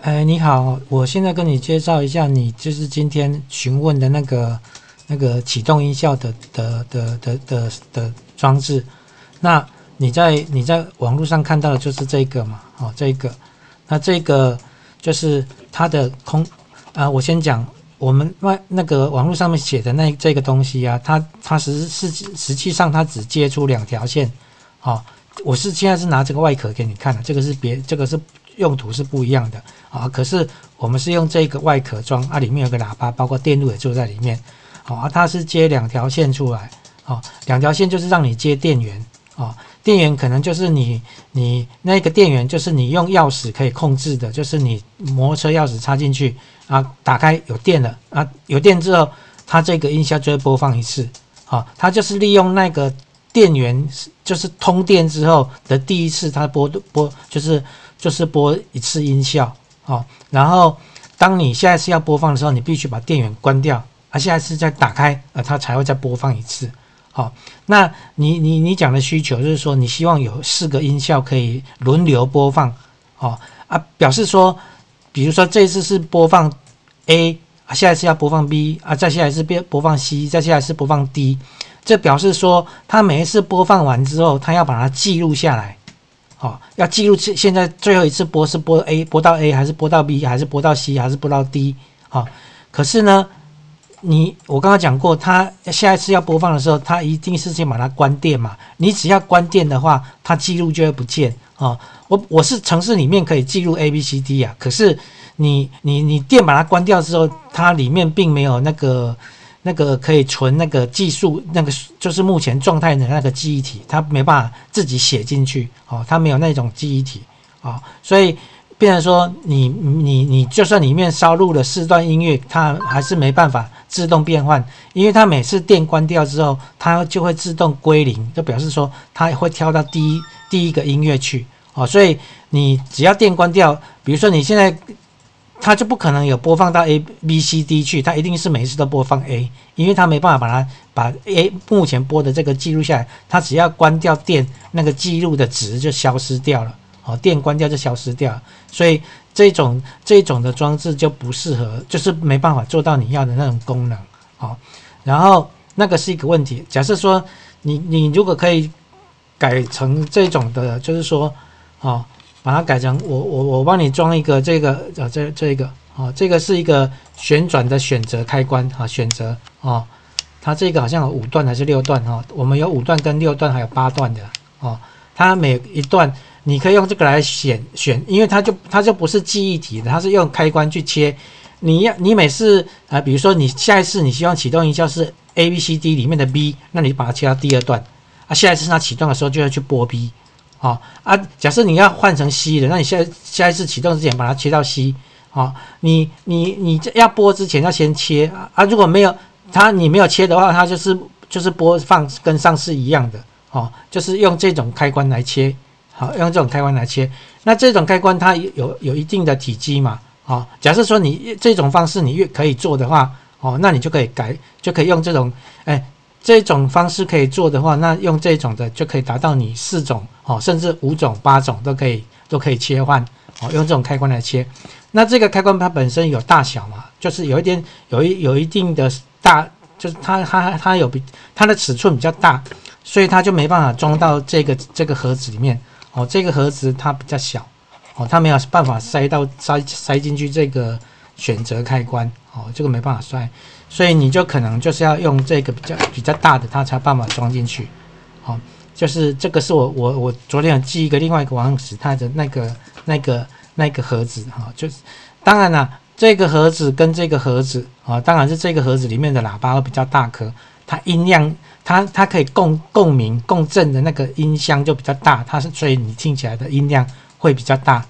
你好，我现在跟你介绍一下，你就是今天询问的那个启动音效的装置。那你在网络上看到的就是这个嘛？哦，这个，那这个就是它的我先讲我们那个网络上面写的这个东西啊，它实际上它只接出2条线。哦，现在是拿这个外壳给你看的，这个是用途是不一样的啊。可是我们是用这个外壳装啊，里面有个喇叭，包括电路也就在里面。好啊，它是接2条线出来。哦，2条线就是让你接电源。哦，电源可能就是你那个电源就是你用钥匙可以控制的，就是你摩托车钥匙插进去啊，打开有电了啊，有电之后，它这个音效就会播放一次。啊，它就是利用那个电源，就是通电之后的第一次，它就是播一次音效。哦，然后当你下一次要播放的时候，你必须把电源关掉，下一次再打开，它才会再播放一次。好，那你讲的需求就是说，你希望有4个音效可以轮流播放。表示说，比如说这一次是播放 A，下一次要播放 B，再下一次播放 C， 再下一次播放 D。这表示说，它每一次播放完之后，它要把它记录下来。要记录现在最后一次播是播 A， 播到 A 还是播到 B， 还是播到 C， 还是播到 D。可是呢，我刚刚讲过，它下一次要播放的时候，它一定是先把它关电嘛。你只要关电的话，它记录就会不见。我是城市里面可以记录 A、B、C、D 啊，可是你电把它关掉之后，它里面并没有那个可以存那个技术，那个就是目前状态的那个记忆体，它没办法自己写进去。它没有那种记忆体。所以变成说你就算里面烧入了4段音乐，它还是没办法自动变换，因为它每次电关掉之后，它就会自动归零，就表示说它会跳到第一个音乐去。所以你只要电关掉，比如说你现在它就不可能有播放到 A、B、C、D 去，它一定是每一次都播放 A， 因为它没办法把 A 目前播的这个记录下来，它只要关掉电，那个记录的值就消失掉了。电关掉就消失掉了，所以这种的装置就不适合，就是没办法做到你要的那种功能。然后那个是一个问题。假设说你如果可以改成这种的，就是说把它改成我帮你装一个这个这个是一个旋转的选择开关。选择它这个好像有5段还是6段。我们有5段跟6段还有8段的。它每一段你可以用这个来选，因为它就不是记忆体的，它是用开关去切。你每次比如说你下一次你希望启动音效是 A、B、C、D 里面的 B， 那你把它切到第2段下一次它启动的时候就要去播 B。假设你要换成 C 的，那你下一次启动之前把它切到 C。你要播之前要先切如果没有你没有切的话，它就是播放跟上次一样的。就是用这种开关来切。用这种开关来切，那这种开关它有一定的体积嘛。假设说你这种方式你越可以做的话，那你就可以就可以用这种这种方式可以做的话，那用这种的就可以达到你4种甚至5种8种都可以切换。用这种开关来切。那这个开关它本身有大小嘛，就是有一定的大，就是它有它的尺寸比较大，所以它就没办法装到这个盒子里面。这个盒子它比较小。它没有办法塞进去这个选择开关。这个没办法塞，所以你就可能就是要用这个比较大的，它才办法装进去。就是这个是我昨天有寄一个另外一个网址，它的那个盒子。就是当然啦，这个盒子跟这个盒子当然是这个盒子里面的喇叭会比较大颗，它音量它可以共鸣共振的那个音箱就比较大，所以你听起来的音量会比较大。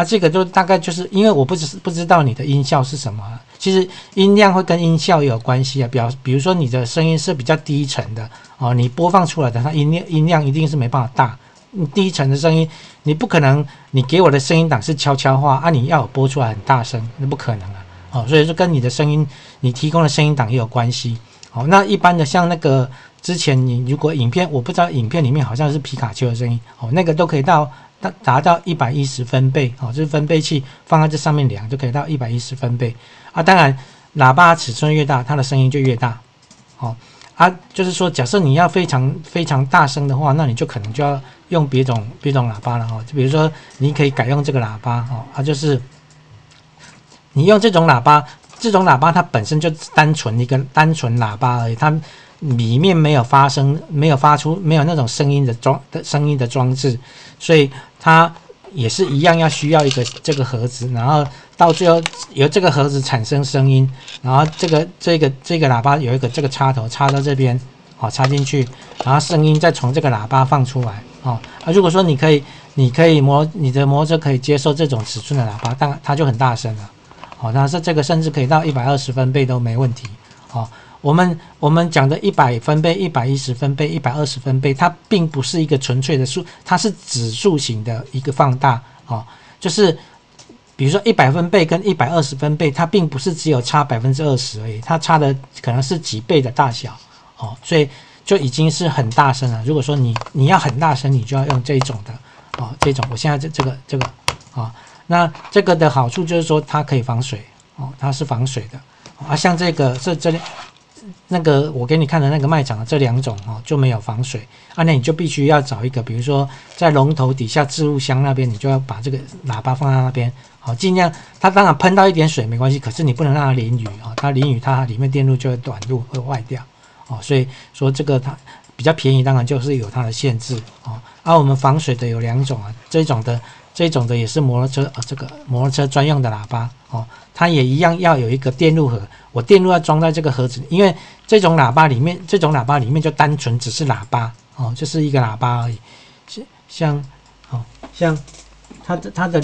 这个就大概就是因为我不知道你的音效是什么。其实音量会跟音效也有关系啊。比如说你的声音是比较低沉的你播放出来的它音量一定是没办法大。低沉的声音你不可能，你给我的声音档是悄悄话你要我播出来很大声，那不可能啊。所以说跟你的声音，你提供的声音档也有关系。那一般的像那个之前你如果影片，我不知道影片里面好像是皮卡丘的声音那个都可以到达到110分贝，就是分贝器放在这上面量就可以到110分贝啊。当然，喇叭尺寸越大，它的声音就越大，就是说，假设你要非常非常大声的话，那你就可能就要用别种喇叭了就比如说，你可以改用这个喇叭就是你用这种喇叭它本身就单纯喇叭而已，它里面没有发出没有那种声音的装置，所以它也是一样需要一个这个盒子，然后到最后由这个盒子产生声音，然后这个喇叭有一个这个插头插到这边插进去，然后声音再从这个喇叭放出来如果说你的摩托车可以接受这种尺寸的喇叭，当然它就很大声了那这个甚至可以到120分贝都没问题我们讲的100分贝、110分贝、120分贝，它并不是一个纯粹的数，它是指数型的一个放大就是比如说100分贝跟120分贝，它并不是只有差20%而已，它差的可能是几倍的大小所以就已经是很大声了。如果说你要很大声，你就要用这种的这种我现在这个那这个的好处就是说它可以防水它是防水的像这个那个我给你看的那个卖场的这2种就没有防水那你就必须要找一个，比如说在龙头底下置物箱那边，你就要把这个喇叭放在那边尽量它当然喷到一点水没关系，可是你不能让它淋雨它淋雨它里面电路就会短路会坏掉所以说这个它比较便宜，当然就是有它的限制我们防水的有2种这种的也是摩托车这个摩托车专用的喇叭它也一样要有一个电路盒，我电路要装在这个盒子里，因为这种喇叭里面就单纯只是喇叭就是一个喇叭而已，像它的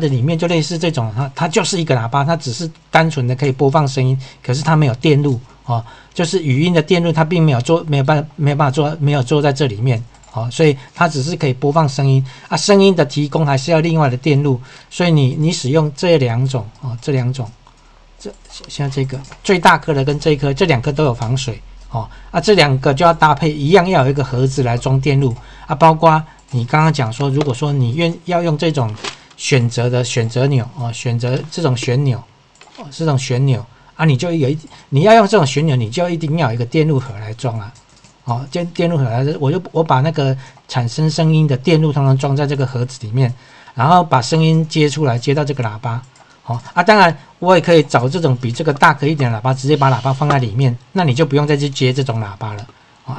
里面就类似这种它就是一个喇叭，它只是单纯的可以播放声音，可是它没有电路就是语音的电路它并没有办法做在这里面所以它只是可以播放声音声音的提供还是要另外的电路，所以你使用这2种像这个最大颗的跟这一颗，这2颗都有防水这2个就要搭配一样，要有一个盒子来装电路包括你刚刚讲说，如果说你要用这种选择钮选择这种旋钮你要用这种旋钮，你就一定要有一个电路盒来装电路盒我把那个产生声音的电路通常装在这个盒子里面，然后把声音接出来，接到这个喇叭当然我也可以找这种比这个大颗一点的喇叭，直接把喇叭放在里面，那你就不用再去接这种喇叭了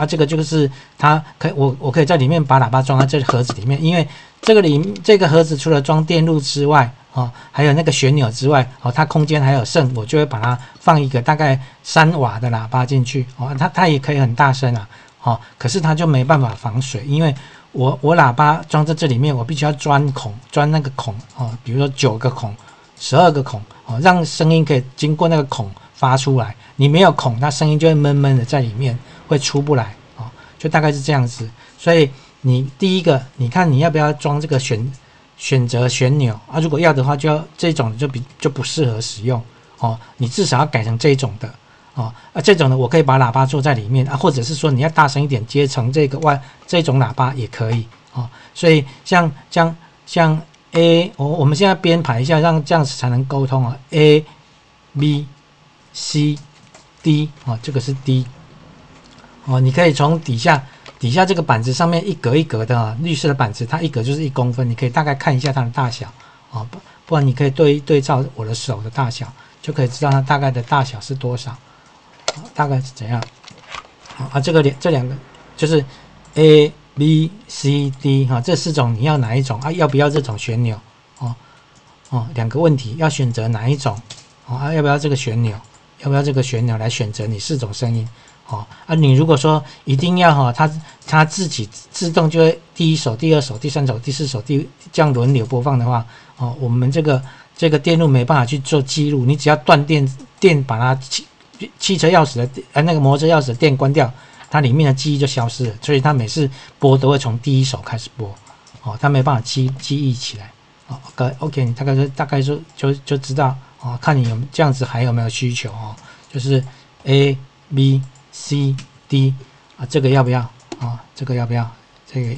这个就是它我可以在里面把喇叭装在这个盒子里面，因为这个盒子除了装电路之外还有那个旋钮之外它空间还有剩，我就会把它放一个大概3瓦的喇叭进去它也可以很大声可是它就没办法防水，因为我喇叭装在这里面，我必须要钻那个孔比如说9个孔、12个孔让声音可以经过那个孔发出来，你没有孔，它声音就会闷闷的在里面，会出不来就大概是这样子。所以你第一个，你看你要不要装这个选择旋钮如果要的话，就要这种就不适合使用你至少要改成这种的这种的我可以把喇叭做在里面或者是说你要大声一点接成这种喇叭也可以所以像 A 我们现在编排一下，让这样子才能沟通A B C D 这个是 D 你可以从底下这个板子上面一格一格的绿色的板子，它一格就是1公分，你可以大概看一下它的大小不然你可以对照我的手的大小，就可以知道它大概的大小是多少大概是怎样这两个就是 A B C D 这4种你要哪一种要不要这种旋钮2个问题，要选择哪一种要不要这个旋钮，来选择你4种声音你如果说一定要它自己自动就会第1首、第2首、第3首、第4首这样轮流播放的话我们这个电路没办法去做记录，你只要断电把它汽车钥匙的那个摩托车钥匙的电关掉，它里面的记忆就消失了，所以它每次播都会从第1首开始播它没办法记忆起来OK 你大概就知道看你有这样子还有没有需求就是 A B C D 这个要不要这个要不要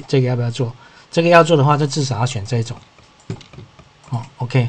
这个要不要做，这个要做的话，就至少要选这一种。哦，OK。